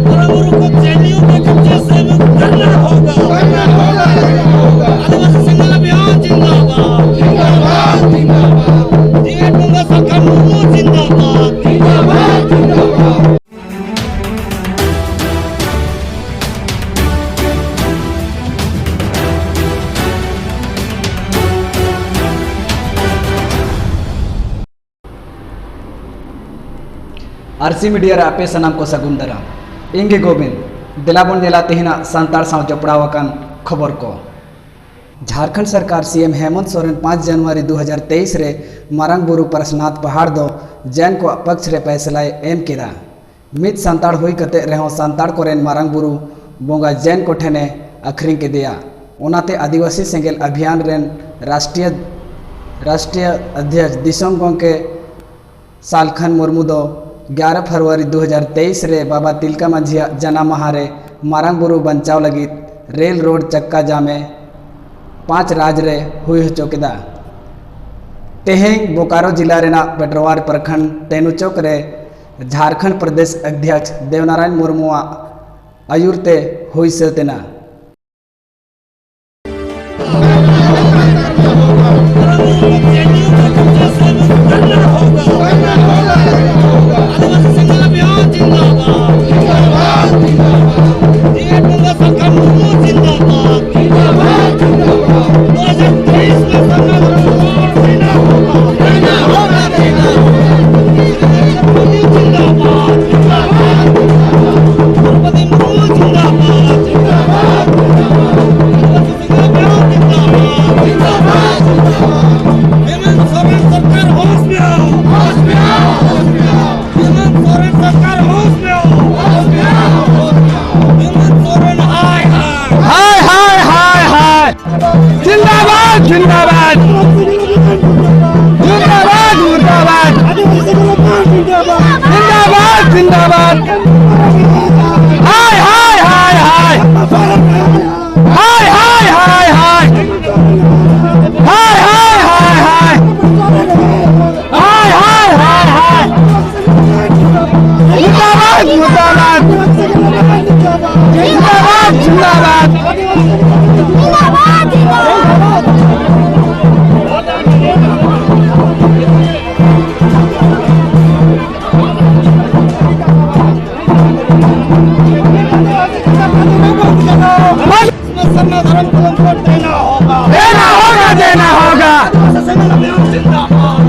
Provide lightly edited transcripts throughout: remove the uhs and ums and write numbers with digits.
मरांगुरु को जेडीयू के कब्जे से मुक्त करना होगा। आदिवासी संघर्ष अभियान जिंदाबाद जिंदाबाद जिंदाबाद। जीए टुंगा सरकार मुर्मू जिंदाबाद जिंदाबाद जिंदाबाद। आरसी मीडिया आपे सनाम को सगुन दाराम इंगे गोविंद दिलाबन नेला तेहना सांतार साव जपड़ावाकान खबर को झारखंड सरकार सीएम हेमंत सोरेन 5 जनवरी 2023 रे मारांग बुरु परसनाथ पहाड़ दो जैन को पक्ष रे फैसला एम केदा मित सांतार हुई कते रहो सांतार कोरेन मारांग बुरु बोंगा जैन को ठेने अखरिंग के दिया ओनाते आदिवासी सेंगेल अभियान रेन राष्ट्रीय अध्यक्ष दिसोम गोंके सालखन मुर्मू दो 11 फरवरी 2023 रे बाबा तिलका मांझिया जना महारे मारांग बुरु बंचाव लगी रेल रोड चक्का जामे 5 राज रे हुई चौकीदा तेहें बोकारो जिला रेना पेट्रोवार प्रखंड तेनुचौक रे झारखंड प्रदेश अध्यक्ष देवनारायण मुर्मू आयुरते हुई सेतेना जिंदाबाद जिंदाबाद मुर्दाबाद जिंदाबाद जिंदाबाद हाय हाय हाय हाय हाय हाय हाय हाय हाय हाय हाय हाय हाय हाय हाय हाय जिंदाबाद मुर्दाबाद जिंदाबाद जिंदाबाद देना होगा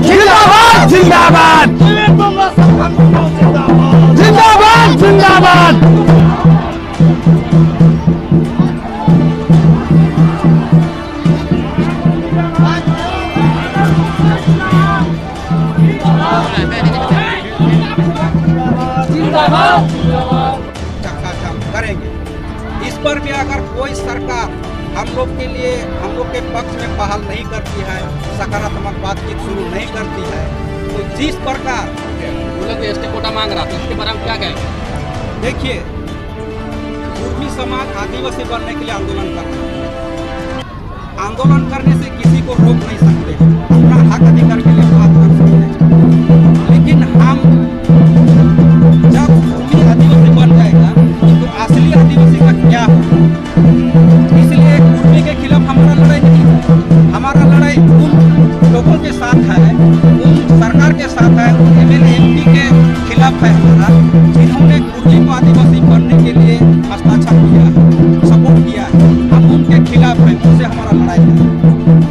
जिंदाबाद जिंदाबाद जिंदाबाद जिंदाबाद करेंगे। इस पर भी अगर कोई सरकार हम लोग के लिए हम लोग के पक्ष में पहल नहीं करती है, सकारात्मक बातचीत शुरू नहीं करती है, तो जिस प्रकार एसटी कोटा मांग रहा था इसके बारे में क्या कहेंगे? देखिए, कुर्मी समाज आदिवासी बनने के लिए आंदोलन कर रहा है। आंदोलन करने से किसी को रोक नहीं सकते, अपना हक अधिकार के लिए बात कर सकते हैं। लेकिन हम जब कुर्मी आदिवासी बन जाएगा तो असली आदिवासी का क्या होगा? इसलिए कुर्मी के खिलाफ हमारा लड़ाई नहीं है, हमारा लड़ाई उन लोगों के साथ है, उन सरकार के साथ है, उन एमएलए एमपी के खिलाफ है हमारा, जिन्होंने कुर्मी को आदिवासी बनने के लिए हस्ताक्षर किया, सपोर्ट किया है। हम उनके खिलाफ हैं, उनसे हमारा लड़ाई है,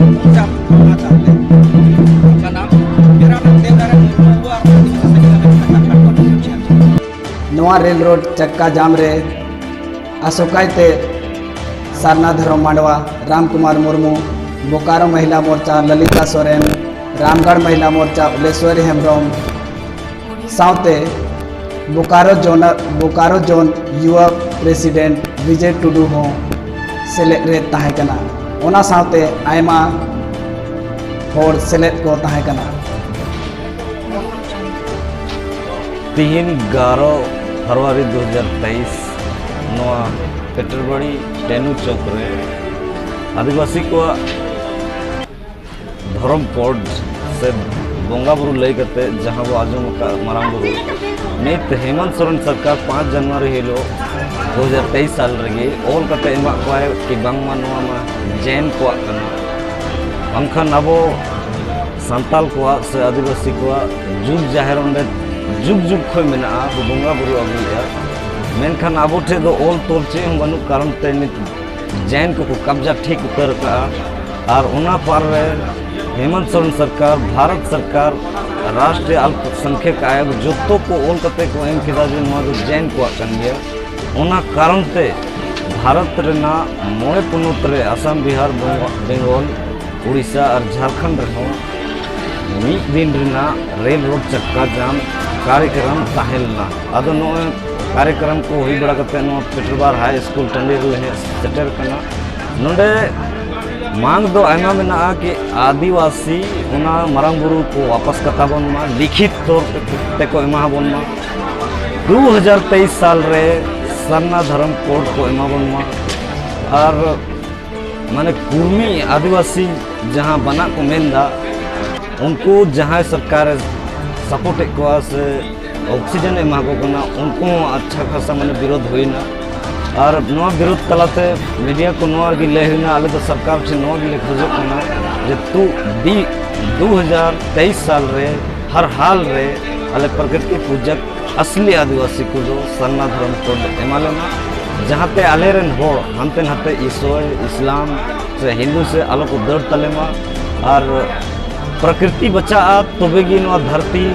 उनसे हम लड़ना चाहते हैं। उनका नाम मेरा नाम देवनारायण मुर्मू और नवा रेल रोड चक्का जाम रे अशोकायते सारनाथ धरम मांडवा रामकुमार मुर्मू बोकारो महिला मोर्चा ललिता सोरेन रामगढ़ महिला मोर्चा उलेश्वरी हेम्ब्रम साउते बोकारो जोन युवा प्रेसिडेंट विजय टुडू हो सेलेद रे ताहे कना ओना साउते आयमा होर सेलेद को ताहे कना। तीन 11 फरवरी 2023 नवा पेटरबड़ी टेनु चौक रे आदिवासी को धर्म कोड से बोंगा बुरु लई करते जहां वो आजम का मारांग बुरु नित हेमंत सोरेन सरकार 5 जनवरी हिलो 2023 साल रगे ऑल कते एमा कोय कि बांगमा नोआ मा जैन को अंखन अबो संताल को से आदिवासी को जुग जाहिर ओंडे जुग जुग खय मेना बोंगा बुरु अगुया मेनखान अबो ठे दो ऑल तोल चे हम बनु कारण ते नित जैन को कब्जा ठीक उतर का और उना पार रे हेमंत सोरेन सरकार भारत सरकार राष्ट्रीय अल्पसंख्यक आयोग जो को ओल कते को एम किदा जे नोआ जैन को कन गया उना कारण ते भारत रेना मोए पुनोत रे असम बिहार बंगाल उड़ीसा और झारखंड रहो मिद दिन रेना रेल रोड चक्का जाम कार्यक्रम ताहेलना अदो नोए कार्यक्रम को हुई बड़ा कते नो पेट्रोबार हाई स्कूल टंडी रे सेटर कना नोडे मांग दो आयमा मेना कि आदिवासी उना मरंग बुरु को वापस कता बन मा लिखित तौर पे को एमा बन मा 2023 साल रे सरना धर्म कोड को एमा बन मा और माने कुर्मी आदिवासी जहां बना को मेंदा उनको जहां सरकार सपोर्ट को से ऑक्सीजन एमा को कना उनको अच्छा खासा माने विरोध होइना और नवा विरोध तलाते मीडिया को नवा की लेना आले तो सरकार से नवा की खोजो करना जे तू 2023 साल रे हर हाल रे आले प्रकृति पूजक असली आदिवासी को जो सरना धर्म को एमालेना जहाँ ते आले रेन होड़ हनते नहते ईसोय इस्लाम से हिंदू से आलो को दर तलेमा और प्रकृति बचा तोबेगी नवा धरती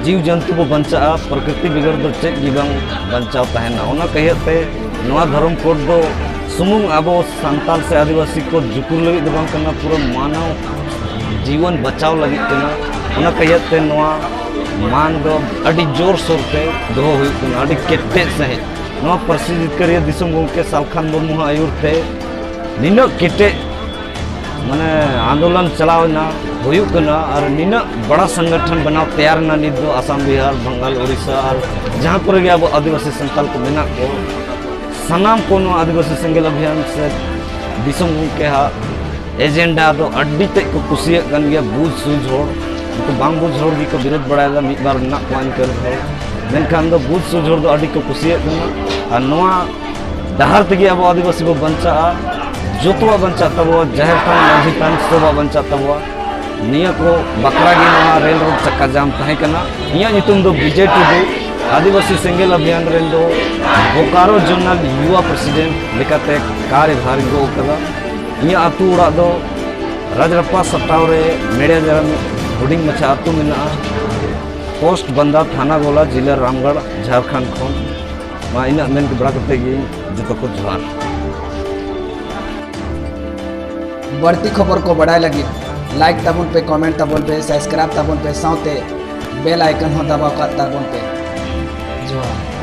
जीव जंतु को बंचा प्रकृति बिगड़ दो चेक गिबांग बंचाव तहना उना कहते नवा धर्म कोड दो सुमुंग आबो संताल से आदिवासी को जुकुर लगी दबांग करना पूरा मानव जीवन बचाव लगी करना उना कहते नवा मान दो अड़ी जोर शोर पे दो हुई करना अड़ी केटे सहे नवा प्रसिद्ध करिए दिसम के सालखान मुर्मू आयुर थे निनो केटे माने आंदोलन चलावना हुई करना और निना बड़ा संगठन बनाव तैयार ना निद दो आसाम बिहार बंगाल उड़ीसा और जहाँ पर गया वो आदिवासी संताल को बिना को सनाम को आदिवासी संगल अभियान से दिसम के हा एजेंडा तो अड्डी तक को कुसिया कन गया बूझ सूझ हो तो बांग बूझ हो की को विरोध बढ़ाएगा मिद बार ना पान कर हो मेनखान दो बूझ सूझ हो तो अड्डी को कुसिया कना और नवा डहर तक अब आदिवासी को बंचा जोतवा बंचा तब जहर थान माझी थान सोबा बंचा तब निया को बकरा गी नवा रेल रोड चक्का जाम तहे कना निया नितुम दो विजय टुडू आदिवासी सेंगेल अभियान रेन दो बोकारो जोनल युवा प्रेसिडेंट लेकाते कार्यभार गो कदा निया आतु उड़ा दो राजरप्पा सटाव रे मेड़े जरम हुडिंग मचा आतु मेना पोस्ट बंदा थाना गोला जिला रामगढ़ झारखंड खन मा इना मेन के बड़ा करते गी जतो को जोहार बढ़ती खबर को बढ़ाए लगी लाइक तबन पे कमेंट तबन पे सब्सक्राइब तबन पे साउते बेल आइकन हो दबा का तबन पे जोहार।